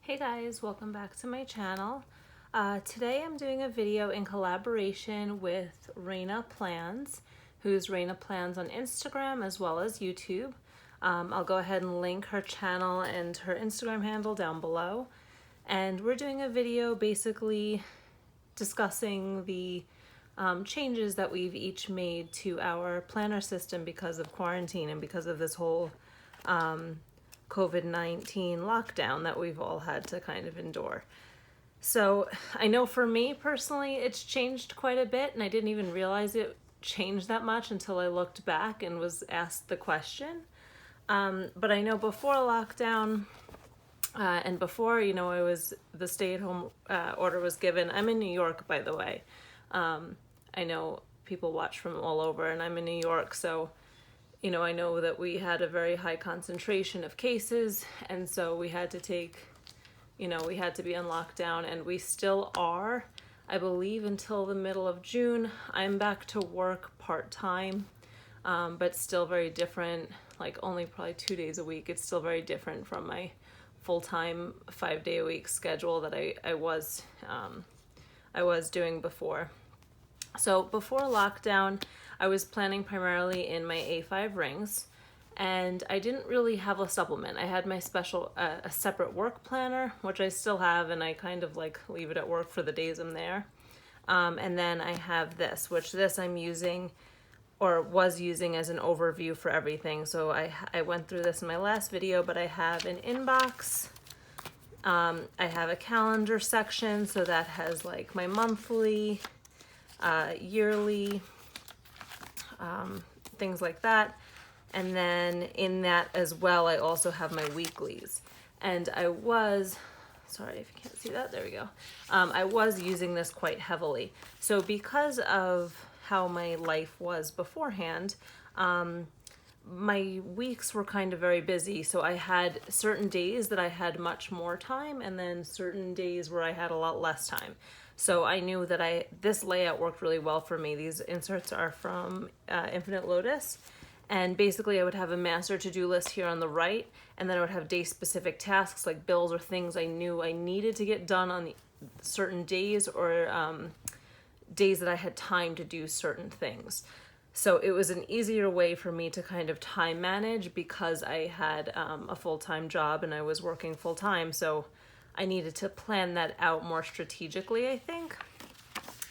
Hey guys, welcome back to my channel. Today I'm doing a video in collaboration with Ranaplans, who's Ranaplans on Instagram as well as YouTube. I'll go ahead and link her channel and her Instagram handle down below. And we're doing a video basically discussing the changes that we've each made to our planner system because of quarantine and because of this whole COVID-19 lockdown that we've all had to kind of endure. So I know for me personally, it's changed quite a bit, and I didn't even realize it changed that much until I looked back and was asked the question. But I know before lockdown and before, the stay-at-home order was given. I'm in New York, by the way. I know people watch from all over, and I'm in New York, so I know that we had a very high concentration of cases, and so we had to we had to be on lockdown, and we still are, I believe, until the middle of June. I'm back to work part-time, but still very different, like only probably 2 days a week. It's still very different from my full-time 5-day-a-week schedule that I was doing before. So before lockdown, I was planning primarily in my A5 rings, and I didn't really have a supplement. I had my a separate work planner, which I still have, and I kind of like leave it at work for the days I'm there. And then I have this, which I'm using or was using as an overview for everything. So I went through this in my last video, but I have an inbox. I have a calendar section, so that has like my monthly, yearly, things like that. And then in that as well, I also have my weeklies. And sorry if you can't see that, there we go. I was using this quite heavily. So because of how my life was beforehand, my weeks were kind of very busy. So I had certain days that I had much more time, and then certain days where I had a lot less time. So I knew that this layout worked really well for me. These inserts are from Infinite Lotus. And basically I would have a master to-do list here on the right, and then I would have day-specific tasks like bills or things I knew I needed to get done on certain days, or days that I had time to do certain things. So it was an easier way for me to kind of time manage because I had a full-time job and I was working full-time. So I needed to plan that out more strategically, I think.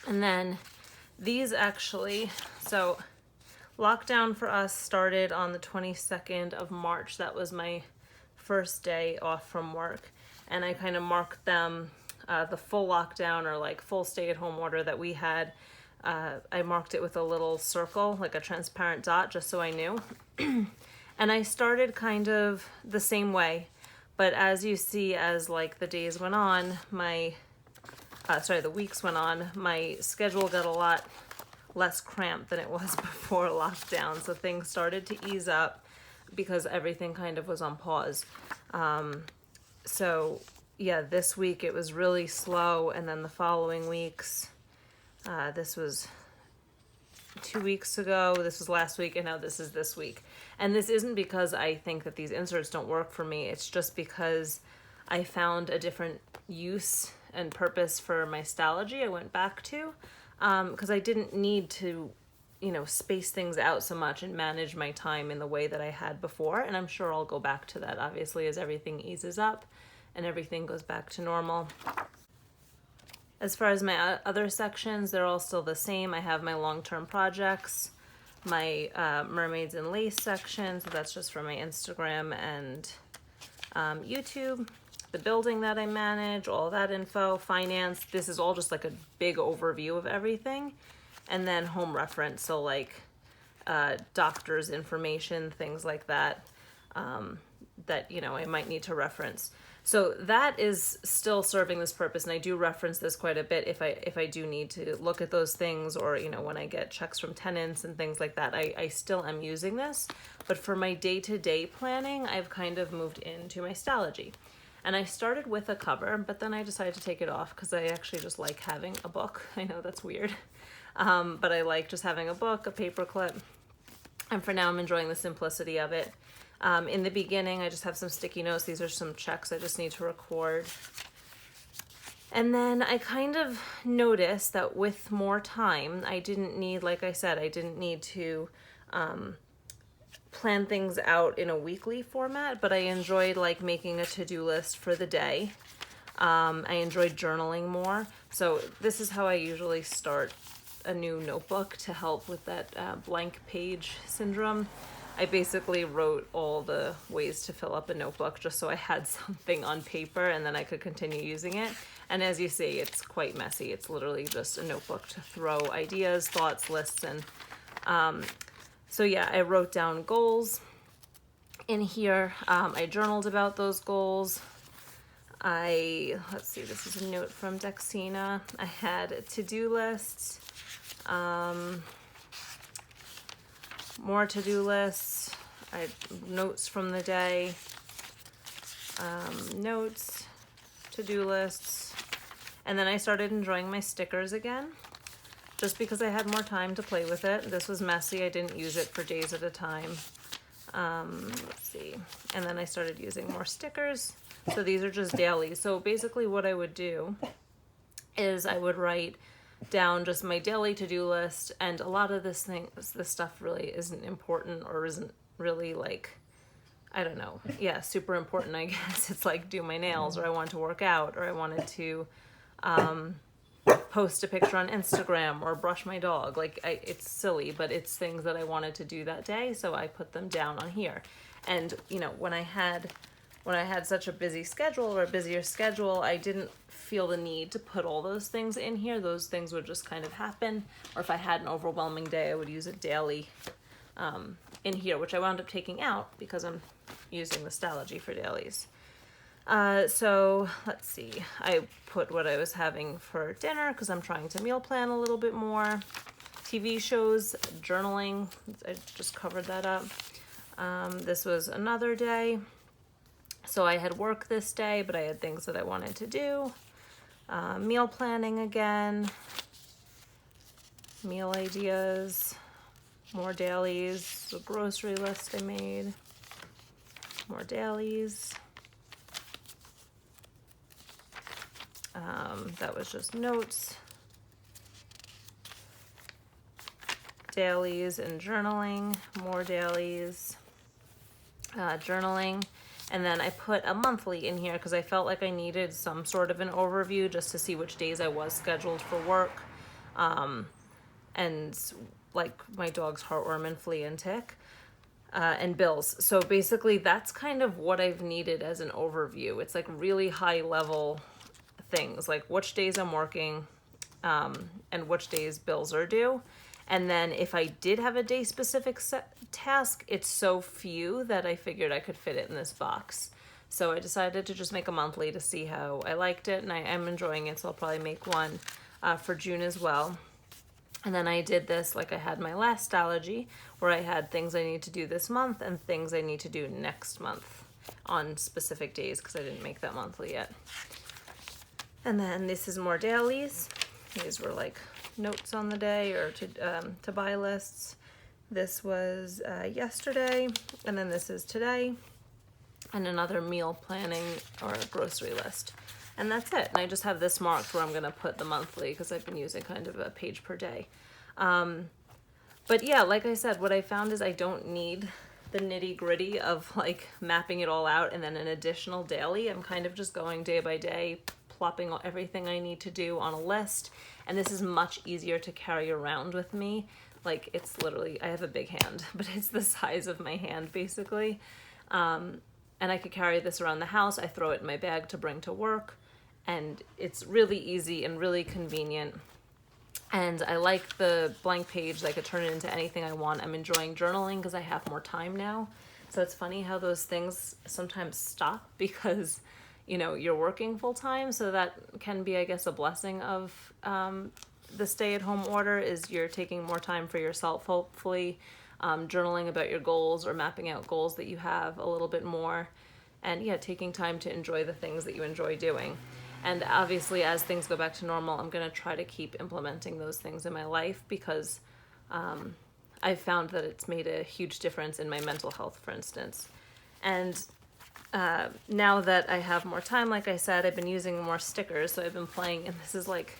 And then these so lockdown for us started on the 22nd of March. That was my first day off from work. And I kind of marked them, the full lockdown or like full stay-at-home order that we had. I marked it with a little circle, like a transparent dot, just so I knew. And I started kind of the same way. But as you see, as like the days went on, the weeks went on, my schedule got a lot less cramped than it was before lockdown. So things started to ease up because everything kind of was on pause. So yeah, this week it was really slow. And then the following weeks, this was 2 weeks ago, this was last week, and now this is this week. And this isn't because I think that these inserts don't work for me. It's just because I found a different use and purpose for my Stalogy I went back to, because I didn't need to, space things out so much and manage my time in the way that I had before. And I'm sure I'll go back to that, obviously, as everything eases up and everything goes back to normal. As far as my other sections, they're all still the same. I have my long-term projects, my mermaids and lace section, so that's just for my Instagram and YouTube, the building that I manage, all that info, finance. This is all just like a big overview of everything. And then home reference, so like doctor's information, things like that, that I might need to reference. So that is still serving this purpose, and I do reference this quite a bit if I do need to look at those things, or when I get checks from tenants and things like that. I still am using this, but for my day-to-day planning, I've kind of moved into my Stalogy. And I started with a cover, but then I decided to take it off because I actually just like having a book. I know that's weird, but I like just having a book, a paper clip, and for now I'm enjoying the simplicity of it. In the beginning, I just have some sticky notes. These are some checks I just need to record. And then I kind of noticed that with more time, I didn't need, like I said, I didn't need to plan things out in a weekly format, but I enjoyed like making a to-do list for the day. I enjoyed journaling more. So this is how I usually start a new notebook to help with that blank page syndrome. I basically wrote all the ways to fill up a notebook just so I had something on paper and then I could continue using it. And as you see, it's quite messy. It's literally just a notebook to throw ideas, thoughts, lists in. So yeah, I wrote down goals in here. I journaled about those goals. Let's see, this is a note from Dexina. I had to-do lists, more to-do lists. I had notes from the day, notes, to-do lists. And then I started enjoying my stickers again, just because I had more time to play with it. This was messy. I didn't use it for days at a time. Let's see. And then I started using more stickers. So these are just dailies. So basically what I would do is I would write down just my daily to-do list, and a lot of this stuff really isn't important or isn't really like, I don't know, yeah, super important, I guess. It's like do my nails, or I wanted to work out, or I wanted to post a picture on Instagram or brush my dog. Like it's silly, but it's things that I wanted to do that day, so I put them down on here. And you know, when I had such a busy schedule or a busier schedule, I didn't feel the need to put all those things in here. Those things would just kind of happen. Or if I had an overwhelming day, I would use it daily in here, which I wound up taking out because I'm using the Stalogy for dailies. So let's see, I put what I was having for dinner because I'm trying to meal plan a little bit more. TV shows, journaling, I just covered that up. This was another day. So I had work this day, but I had things that I wanted to do. Meal planning again, meal ideas, more dailies, the grocery list I made, more dailies. That was just notes, dailies and journaling, more dailies, journaling. And then I put a monthly in here because I felt like I needed some sort of an overview just to see which days I was scheduled for work. And like my dog's heartworm and flea and tick, and bills. So basically that's kind of what I've needed as an overview. It's like really high level things, like which days I'm working, and which days bills are due. And then if I did have a day specific task, it's so few that I figured I could fit it in this box. So I decided to just make a monthly to see how I liked it, and I am enjoying it, so I'll probably make one for June as well. And then I did this like I had my last Stalogy, where I had things I need to do this month and things I need to do next month on specific days because I didn't make that monthly yet. And then this is more dailies. These were like notes on the day or to buy lists. This was yesterday, and then this is today, and another meal planning or a grocery list. And that's it. And I just have this marked where I'm gonna put the monthly because I've been using kind of a page per day. But yeah, like I said, what I found is I don't need the nitty gritty of like mapping it all out and then an additional daily. I'm kind of just going day by day, plopping everything I need to do on a list. And this is much easier to carry around with me. Like it's literally, I have a big hand, but it's the size of my hand basically. And I could carry this around the house. I throw it in my bag to bring to work, and it's really easy and really convenient. And I like the blank page. I could turn it into anything I want. I'm enjoying journaling because I have more time now. So it's funny how those things sometimes stop because, you know, you're working full time. So that can be, I guess, a blessing of the stay-at-home order is you're taking more time for yourself, hopefully, journaling about your goals or mapping out goals that you have a little bit more. And yeah, taking time to enjoy the things that you enjoy doing. And obviously, as things go back to normal, I'm going to try to keep implementing those things in my life because I've found that it's made a huge difference in my mental health, for instance. And now that I have more time, like I said, I've been using more stickers. So I've been playing, and this is like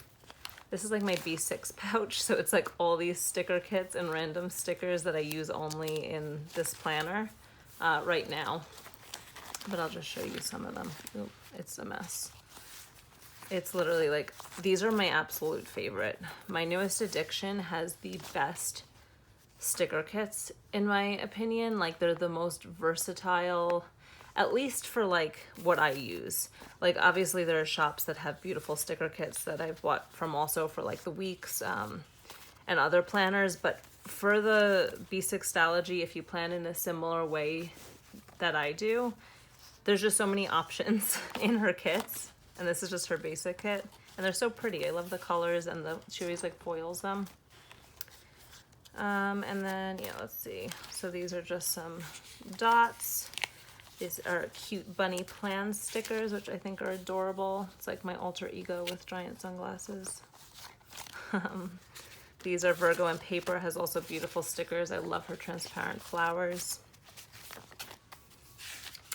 my B6 pouch. So it's like all these sticker kits and random stickers that I use only in this planner right now. But I'll just show you some of them. Ooh, it's a mess. It's literally like, these are my absolute favorite. My Newest Addiction has the best sticker kits, in my opinion. Like, they're the most versatile, at least for like what I use. Like, obviously there are shops that have beautiful sticker kits that I've bought from also for like the weeks and other planners, but for the B6stology, if you plan in a similar way that I do, there's just so many options in her kits. And this is just her basic kit, and they're so pretty. I love the colors, and she always like foils them. And then, yeah, let's see. So these are just some dots. These are cute bunny plan stickers, which I think are adorable. It's like my alter ego with giant sunglasses. These are Virgo and Paper, has also beautiful stickers. I love her transparent flowers.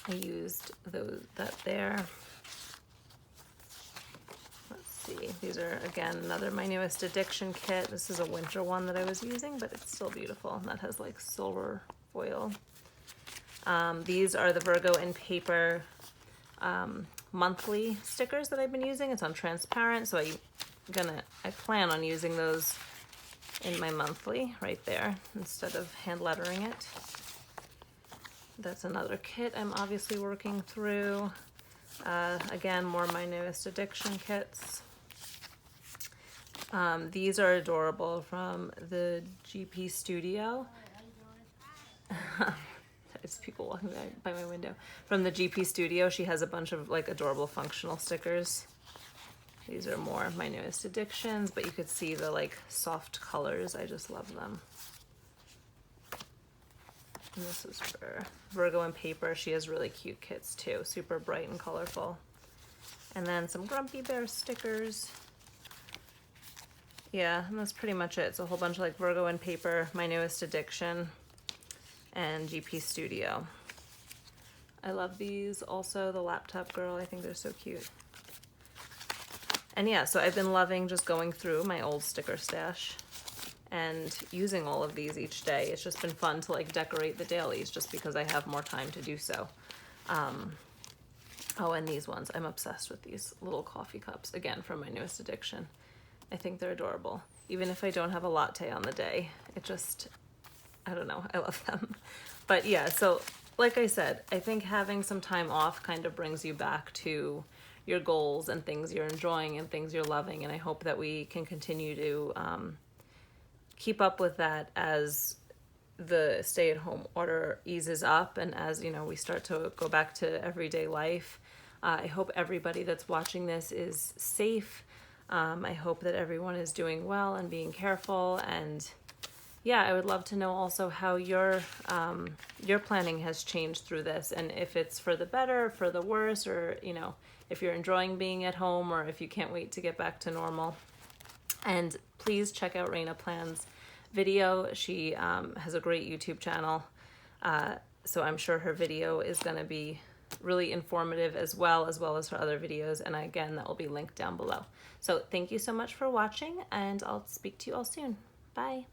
I used that there. See, these are again another My Newest Addiction kit. This is a winter one that I was using, but it's still beautiful. And that has like silver foil. These are the Virgo and Paper monthly stickers that I've been using. It's on transparent, so I plan on using those in my monthly right there instead of hand lettering it. That's another kit I'm obviously working through. Again, more My Newest Addiction kits. These are adorable from the GP Studio. There's people walking by my window. From the GP Studio, she has a bunch of like adorable functional stickers. These are more My Newest Addictions, but you could see the like soft colors. I just love them. And this is for Virgo and Paper. She has really cute kits too, super bright and colorful. And then some Grumpy Bear stickers. Yeah, and that's pretty much it. It's a whole bunch of like Virgo and Paper, My Newest Addiction, and GP Studio. I love these also, the Laptop Girl. I think they're so cute. And yeah, so I've been loving just going through my old sticker stash and using all of these each day. It's just been fun to like decorate the dailies just because I have more time to do so. Oh, and these ones, I'm obsessed with these little coffee cups, again, from My Newest Addiction. I think they're adorable. Even if I don't have a latte on the day, it just, I don't know, I love them. But yeah, so like I said, I think having some time off kind of brings you back to your goals and things you're enjoying and things you're loving. And I hope that we can continue to keep up with that as the stay-at-home order eases up and as, you know, we start to go back to everyday life. I hope everybody that's watching this is safe. I hope that everyone is doing well and being careful. And yeah, I would love to know also how your planning has changed through this, and if it's for the better, for the worse, or, you know, if you're enjoying being at home or if you can't wait to get back to normal. And please check out Ranaplans' video. She has a great YouTube channel. So I'm sure her video is going to be really informative as well as her other videos. And again, that will be linked down below. So thank you so much for watching, and I'll speak to you all soon. Bye.